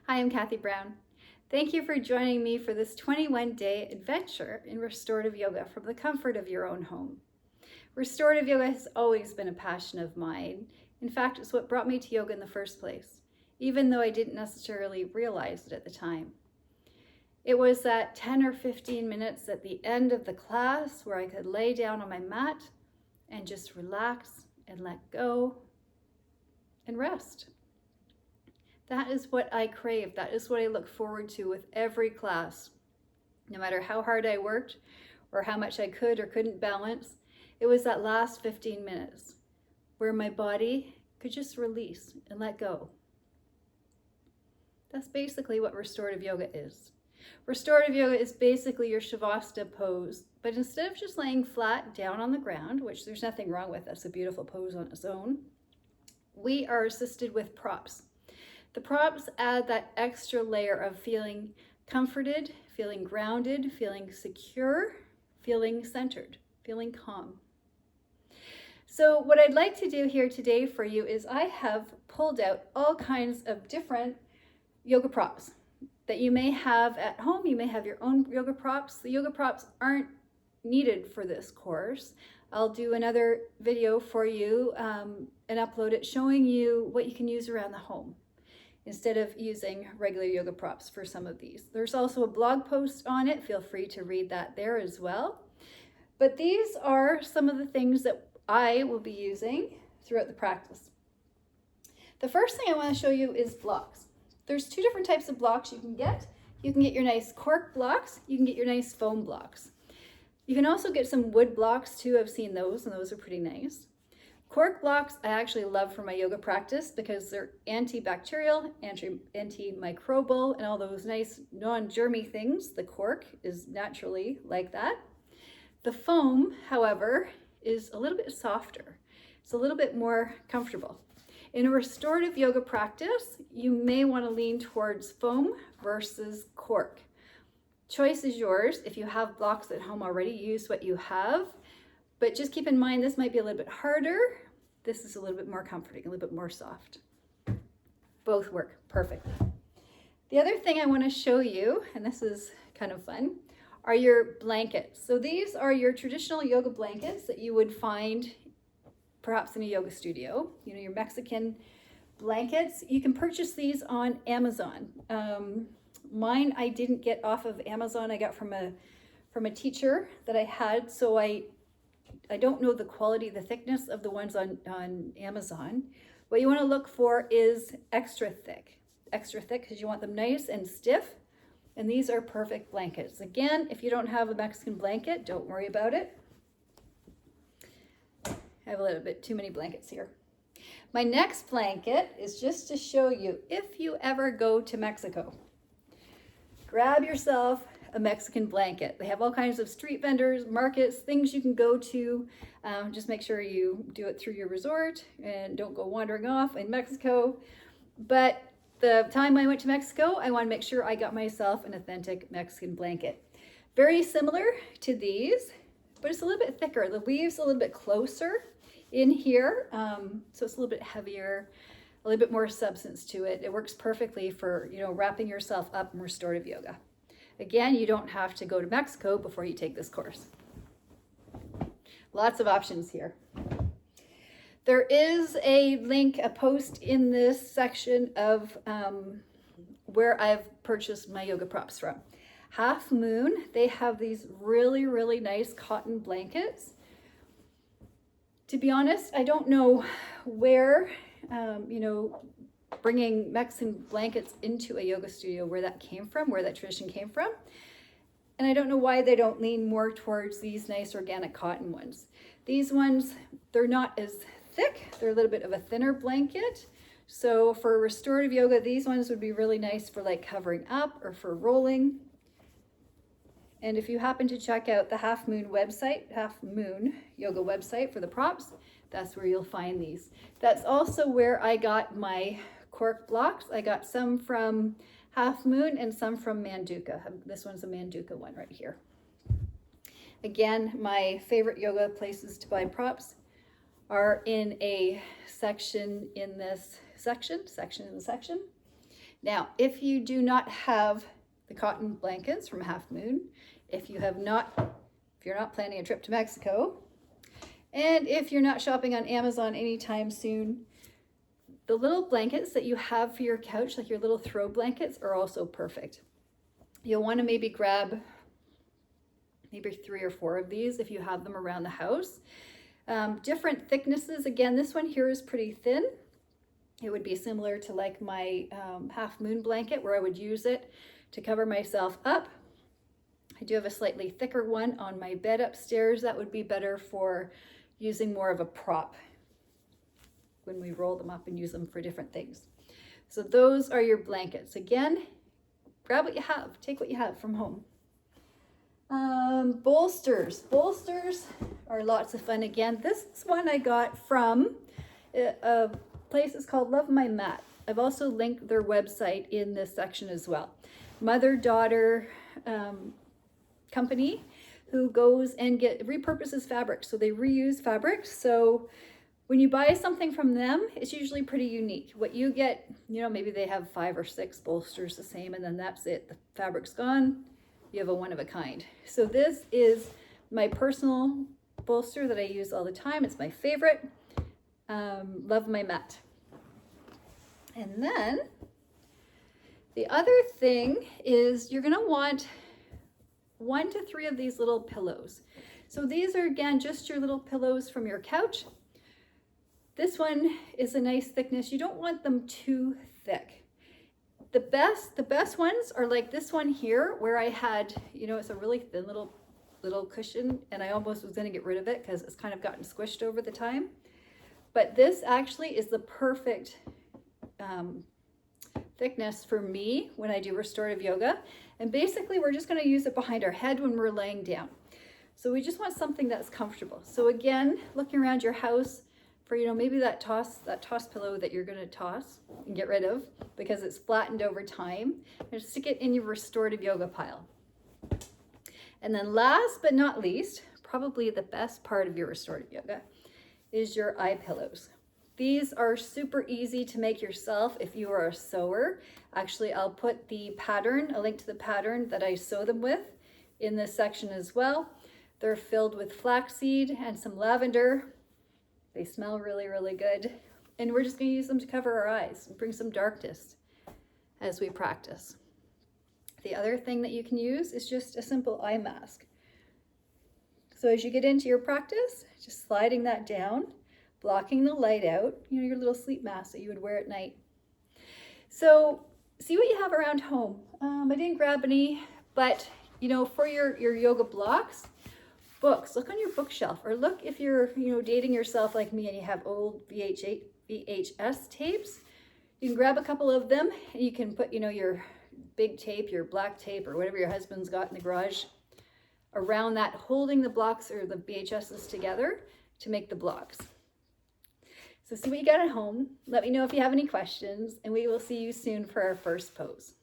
Hi, I'm Kathy Brown. Thank you for joining me for this 21-day adventure in restorative yoga from the comfort of your own home. Restorative yoga has always been a passion of mine. In fact, it's what brought me to yoga in the first place, even though I didn't necessarily realize it at the time. It was that 10 or 15 minutes at the end of the class where I could lay down on my mat and just relax and let go and rest. That is what I crave. That is what I look forward to with every class. No matter how hard I worked or how much I could or couldn't balance, it was that last 15 minutes where my body could just release and let go. That's basically what restorative yoga is. Restorative yoga is basically your Shavasana pose, but instead of just laying flat down on the ground, which there's nothing wrong with, that's a beautiful pose on its own, we are assisted with props. The props add that extra layer of feeling comforted, feeling grounded, feeling secure, feeling centered, feeling calm. So what I'd like to do here today for you is I have pulled out all kinds of different yoga props that you may have at home. You may have your own yoga props. The yoga props aren't needed for this course. I'll do another video for you and upload it showing you what you can use around the home instead of using regular yoga props for some of these. There's also a blog post on it. Feel free to read that there as well. But these are some of the things that I will be using throughout the practice. The first thing I want to show you is blocks. There's two different types of blocks you can get. You can get your nice cork blocks. You can get your nice foam blocks. You can also get some wood blocks too. I've seen those, and those are pretty nice. Cork blocks I actually love for my yoga practice because they're antibacterial, antimicrobial, and all those nice non-germy things. The cork is naturally like that. The foam, however, is a little bit softer. It's a little bit more comfortable. In a restorative yoga practice, you may want to lean towards foam versus cork. Choice is yours. If you have blocks at home already, use what you have. But just keep in mind, this might be a little bit harder. This is a little bit more comforting, a little bit more soft. Both work perfectly. The other thing I want to show you, and this is kind of fun, are your blankets. So these are your traditional yoga blankets that you would find perhaps in a yoga studio. You know, your Mexican blankets. You can purchase these on Amazon. Mine I didn't get off of Amazon. I got from a teacher that I had, so I don't know the quality, the thickness of the ones on Amazon. What you want to look for is extra thick because you want them nice and stiff. And these are perfect blankets. Again, if you don't have a Mexican blanket, don't worry about it. I have a little bit too many blankets here. My next blanket is just to show you, if you ever go to Mexico, grab yourself a Mexican blanket. They have all kinds of street vendors, markets, things you can go to. Just make sure you do it through your resort and don't go wandering off in Mexico. But the time I went to Mexico, I want to make sure I got myself an authentic Mexican blanket. Very similar to these, but it's a little bit thicker. The weave's a little bit closer in here, so it's a little bit heavier, a little bit more substance to it. It works perfectly for, wrapping yourself up in restorative yoga. Again, you don't have to go to Mexico before you take this course. Lots of options here. There is a link, a post in this section of where I've purchased my yoga props from. Half Moon, they have these really, really nice cotton blankets. To be honest, I don't know where, bringing Mexican blankets into a yoga studio, where that came from, where that tradition came from. And I don't know why they don't lean more towards these nice organic cotton ones. These ones, they're not as thick. They're a little bit of a thinner blanket. So for restorative yoga, these ones would be really nice for like covering up or for rolling. And if you happen to check out the Half Moon website, Half Moon yoga website for the props, that's where you'll find these. That's also where I got my cork blocks. I got some from Half Moon and some from Manduka. This one's a Manduka one right here. Again, my favorite yoga places to buy props are in a section in this section in the section. Now, if you do not have the cotton blankets from Half Moon, if you're not planning a trip to Mexico, and if you're not shopping on Amazon anytime soon, the little blankets that you have for your couch, like your little throw blankets, are also perfect. You'll want to maybe grab maybe 3 or 4 of these if you have them around the house. Different thicknesses. Again, this one here is pretty thin. It would be similar to like my Half Moon blanket, where I would use it to cover myself up. I do have a slightly thicker one on my bed upstairs. That would be better for using more of a prop when we roll them up and use them for different things. So those are your blankets. Again, grab what you have, take what you have from home. Bolsters. Bolsters are lots of fun. Again, this is one I got from a place that's called Love My Mat. I've also linked their website in this section as well. Mother-daughter company who goes and repurposes fabric. So they reuse fabric. So when you buy something from them, it's usually pretty unique. What you get, maybe they have 5 or 6 bolsters the same, and then that's it. The fabric's gone. You have a one of a kind. So this is my personal bolster that I use all the time. It's my favorite. Love My Mat. And then the other thing is you're gonna want 1 to 3 of these little pillows. So these are, again, just your little pillows from your couch. This one is a nice thickness. You don't want them too thick. The best ones are like this one here, where I had, it's a really thin little cushion, and I almost was gonna get rid of it because it's kind of gotten squished over the time. But this actually is the perfect thickness for me when I do restorative yoga. And basically we're just gonna use it behind our head when we're laying down. So we just want something that's comfortable. So again, looking around your house for, maybe that toss pillow that you're gonna toss and get rid of because it's flattened over time, and stick it in your restorative yoga pile. And then last but not least, probably the best part of your restorative yoga is your eye pillows. These are super easy to make yourself if you are a sewer. Actually, I'll put a link to the pattern that I sew them with in this section as well. They're filled with flaxseed and some lavender. They smell really, really good. And we're just gonna use them to cover our eyes and bring some darkness as we practice. The other thing that you can use is just a simple eye mask. So as you get into your practice, just sliding that down, blocking the light out, your little sleep mask that you would wear at night. So see what you have around home. I didn't grab any, but for your yoga blocks, books, look on your bookshelf, or look if you're, dating yourself like me and you have old VHS tapes. You can grab a couple of them and you can put, your big tape, your black tape, or whatever your husband's got in the garage around that, holding the blocks or the VHSs together to make the blocks. So see what you got at home. Let me know if you have any questions, and we will see you soon for our first pose.